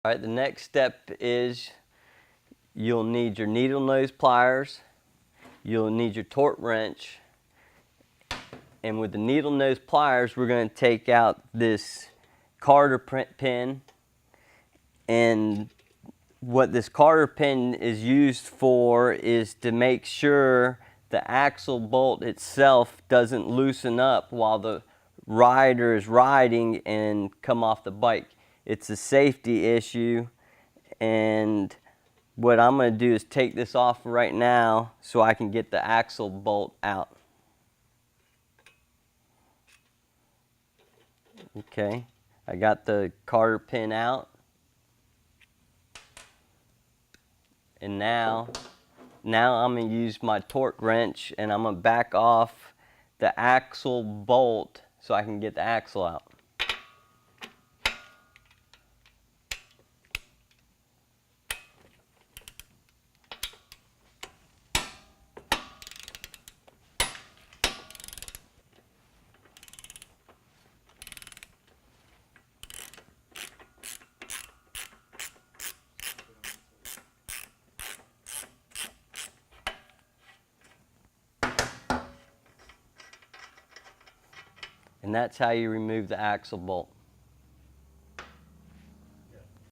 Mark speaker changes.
Speaker 1: All right, the next step is you'll need your needle nose pliers, you'll need your torque wrench, and with the needle nose pliers we're going to take out this Carter pin. And what this Carter pin is used for is to make sure the axle bolt itself doesn't loosen up while the rider is riding and come off the bike. It's a safety issue, and what I'm going to do is take this off right now so I can get the axle bolt out. Okay, I got the Carter pin out, and now I'm going to use my torque wrench and I'm going to back off the axle bolt so I can get the axle out. And that's how you remove the axle bolt.